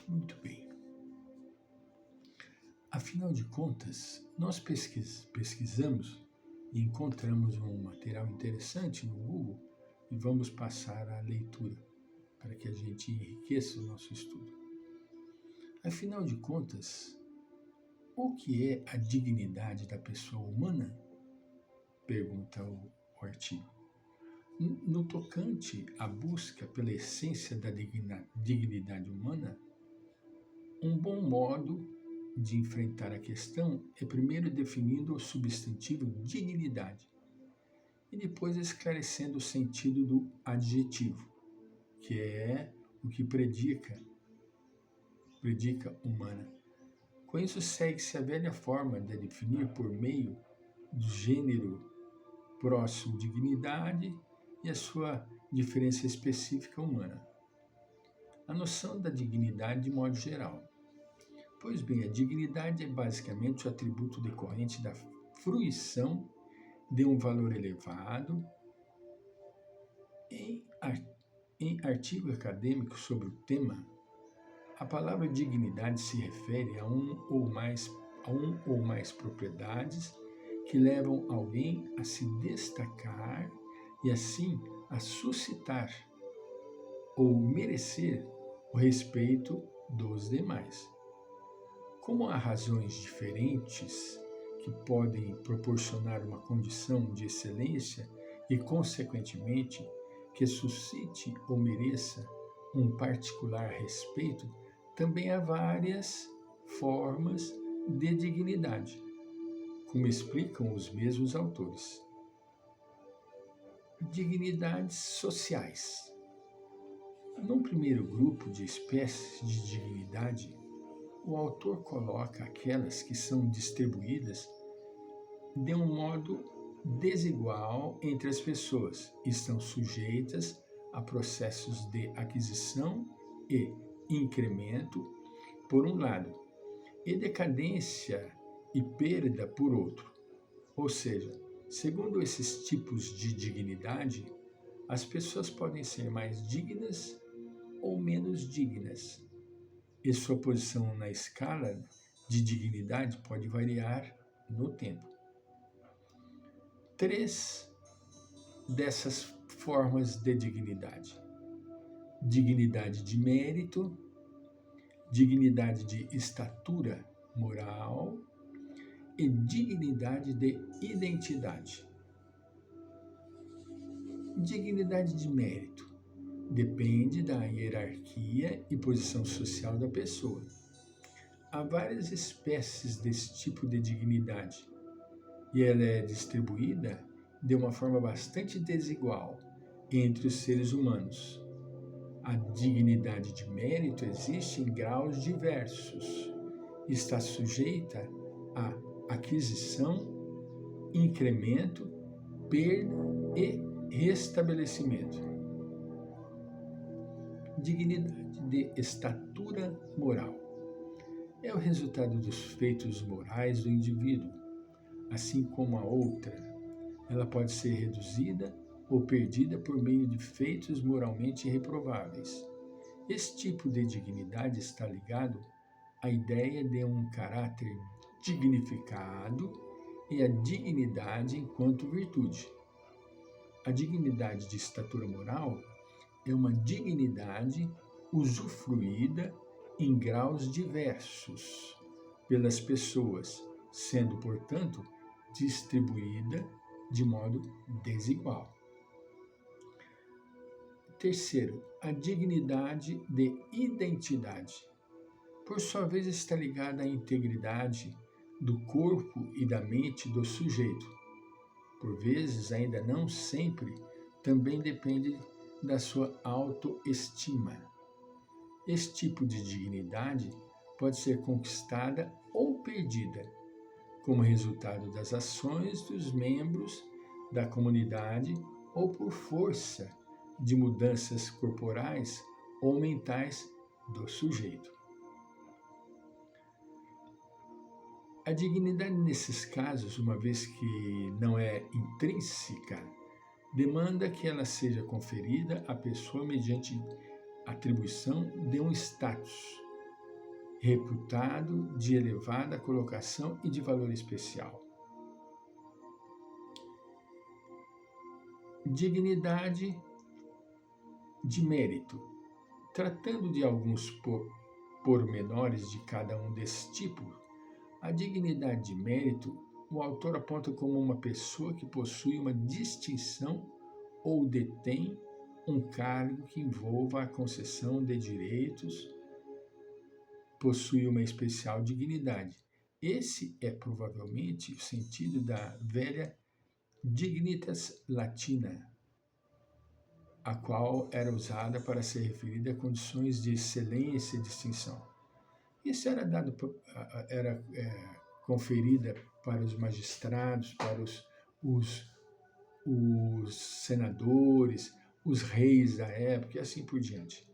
Muito bem. Afinal de contas, nós pesquisamos e encontramos um material interessante no Google e vamos passar à leitura para que a gente enriqueça o nosso estudo. Afinal de contas, o que é a dignidade da pessoa humana? Pergunta o artigo. No tocante à busca pela essência da dignidade humana, um bom modo de enfrentar a questão é primeiro definindo o substantivo dignidade e depois esclarecendo o sentido do adjetivo, que é o que predica humana. Com isso segue-se a velha forma de definir por meio do gênero próximo dignidade e a sua diferença específica humana. A noção da dignidade de modo geral. Pois bem, a dignidade é basicamente o atributo decorrente da fruição de um valor elevado. Em artigo acadêmico sobre o tema, a palavra dignidade se refere a um ou mais propriedades que levam alguém a se destacar e assim a suscitar ou merecer o respeito dos demais. Como há razões diferentes que podem proporcionar uma condição de excelência e, consequentemente, que suscite ou mereça um particular respeito, também há várias formas de dignidade, como explicam os mesmos autores. Dignidades sociais. Num primeiro grupo de espécies de dignidade, o autor coloca aquelas que são distribuídas de um modo desigual entre as pessoas e estão sujeitas a processos de aquisição e incremento, por um lado, e decadência e perda, por outro. Ou seja, segundo esses tipos de dignidade, as pessoas podem ser mais dignas ou menos dignas, e sua posição na escala de dignidade pode variar no tempo. 3 dessas formas de dignidade: dignidade de mérito, dignidade de estatura moral e dignidade de identidade. Dignidade de mérito depende da hierarquia e posição social da pessoa. Há várias espécies desse tipo de dignidade e ela é distribuída de uma forma bastante desigual entre os seres humanos. A dignidade de mérito existe em graus diversos e está sujeita a aquisição, incremento, perda e restabelecimento. Dignidade de estatura moral. É o resultado dos feitos morais do indivíduo, assim como a outra. Ela pode ser reduzida ou perdida por meio de feitos moralmente reprováveis. Esse tipo de dignidade está ligado à ideia de um caráter dignificado e à dignidade enquanto virtude. A dignidade de estatura moral é uma dignidade usufruída em graus diversos pelas pessoas, sendo, portanto, distribuída de modo desigual. Terceiro, a dignidade de identidade. Por sua vez, está ligada à integridade do corpo e da mente do sujeito. Por vezes, ainda não sempre, também depende da sua autoestima. Esse tipo de dignidade pode ser conquistada ou perdida, como resultado das ações dos membros da comunidade ou por força de mudanças corporais ou mentais do sujeito. A dignidade nesses casos, uma vez que não é intrínseca, demanda que ela seja conferida à pessoa mediante atribuição de um status, reputado de elevada colocação e de valor especial. Dignidade de mérito. Tratando de alguns pormenores de cada um desses tipos, a dignidade de mérito, o autor aponta como uma pessoa que possui uma distinção ou detém um cargo que envolva a concessão de direitos, possui uma especial dignidade. Esse é provavelmente o sentido da velha dignitas latina, a qual era usada para se referir a condições de excelência e distinção. Isso era conferida para os magistrados, para os senadores, os reis da época e assim por diante.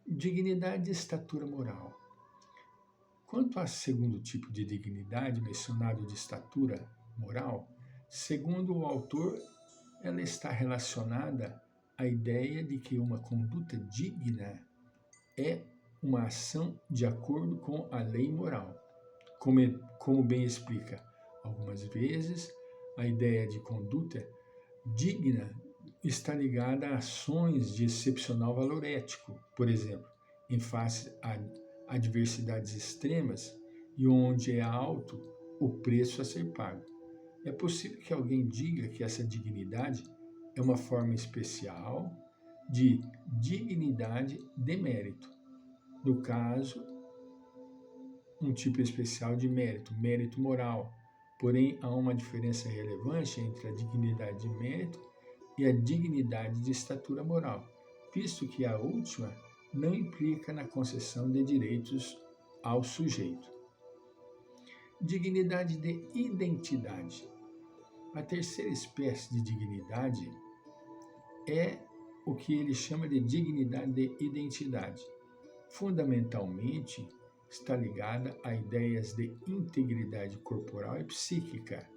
Dignidade e estatura moral. Quanto ao segundo tipo de dignidade, mencionado de estatura moral, segundo o autor, ela está relacionada à ideia de que uma conduta digna é uma ação de acordo com a lei moral. Como bem explica algumas vezes, a ideia de conduta digna está ligada a ações de excepcional valor ético, por exemplo, em face a adversidades extremas e onde é alto o preço a ser pago. É possível que alguém diga que essa dignidade é uma forma especial de dignidade de mérito. No caso, um tipo especial de mérito, mérito moral. Porém, há uma diferença relevante entre a dignidade de mérito e a dignidade de estatura moral, visto que a última não implica na concessão de direitos ao sujeito. Dignidade de identidade. A terceira espécie de dignidade é o que ele chama de dignidade de identidade. Fundamentalmente, está ligada a ideias de integridade corporal e psíquica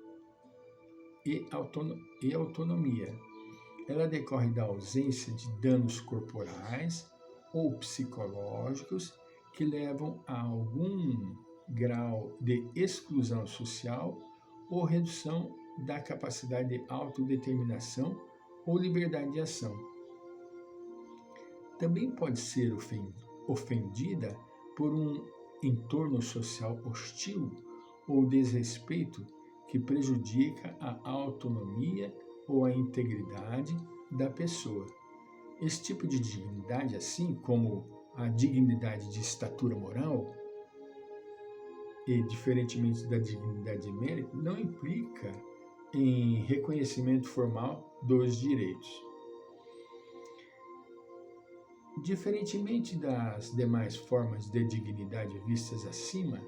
e autonomia. Ela decorre da ausência de danos corporais ou psicológicos que levam a algum grau de exclusão social ou redução da capacidade de autodeterminação ou liberdade de ação. Também pode ser ofendida por um entorno social hostil ou desrespeito que prejudica a autonomia ou a integridade da pessoa. Esse tipo de dignidade, assim como a dignidade de estatura moral, e diferentemente da dignidade de mérito, não implica em reconhecimento formal dos direitos. Diferentemente das demais formas de dignidade vistas acima,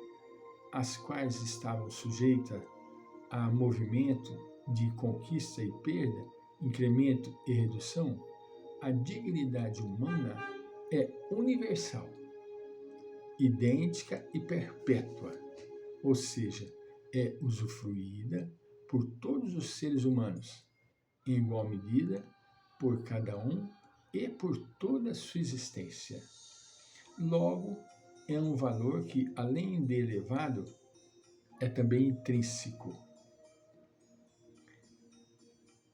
as quais estavam sujeitas a movimento de conquista e perda, incremento e redução, a dignidade humana é universal, idêntica e perpétua, ou seja, é usufruída por todos os seres humanos, em igual medida, por cada um e por toda a sua existência. Logo, é um valor que, além de elevado, é também intrínseco.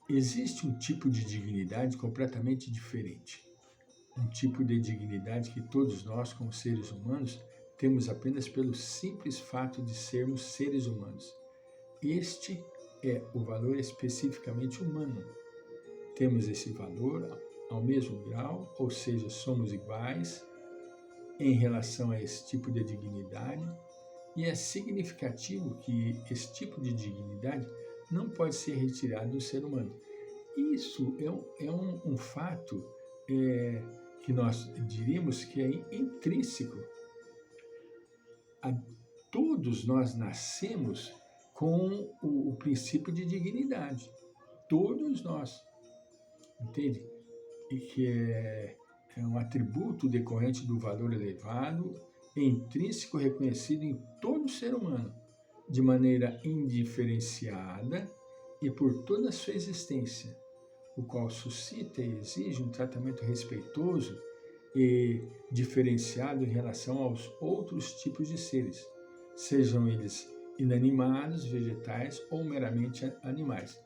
Existe um tipo de dignidade completamente diferente. Um tipo de dignidade que todos nós, como seres humanos, temos apenas pelo simples fato de sermos seres humanos. Este é o valor especificamente humano. Temos esse valor ao mesmo grau, ou seja, somos iguais em relação a esse tipo de dignidade, e é significativo que esse tipo de dignidade não pode ser retirado do ser humano. Isso é um fato que nós diríamos que é intrínseco. Todos nós nascemos com o princípio de dignidade. Todos nós. Entende? E que é um atributo decorrente do valor elevado e intrínseco reconhecido em todo ser humano, de maneira indiferenciada e por toda a sua existência, o qual suscita e exige um tratamento respeitoso diferenciado em relação aos outros tipos de seres, sejam eles inanimados, vegetais ou meramente animais.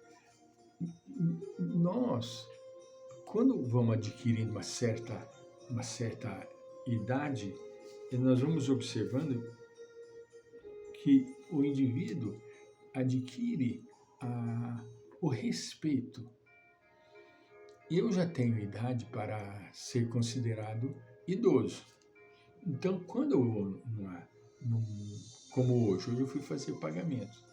Nós, quando vamos adquirindo uma certa idade, nós vamos observando que o indivíduo adquire o respeito. Eu já tenho idade para ser considerado idoso. Então, quando eu vou como hoje eu fui fazer pagamentos.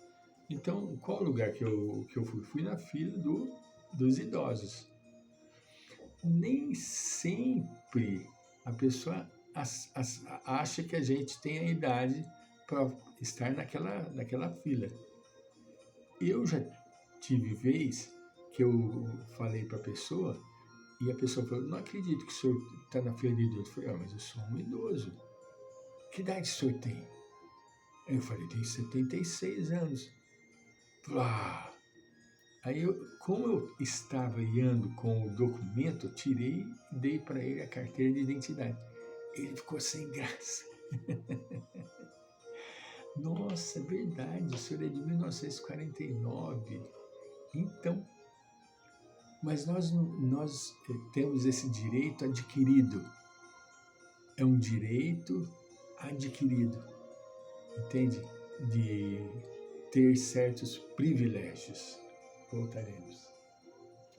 Então, qual lugar que eu fui? Fui na fila dos idosos. Nem sempre a pessoa acha que a gente tem a idade para estar naquela fila. Eu já tive vez que eu falei para a pessoa e a pessoa falou, não acredito que o senhor está na fila de idoso. Eu falei, mas eu sou um idoso. Que idade o senhor tem? Aí eu falei, tenho 76 anos. Aí, como eu estava guiando com o documento, eu tirei e dei para ele a carteira de identidade. Ele ficou sem graça. Nossa, é verdade, o senhor é de 1949. Então, mas nós temos esse direito adquirido. É um direito adquirido, entende? De ter certos privilégios. Voltaremos.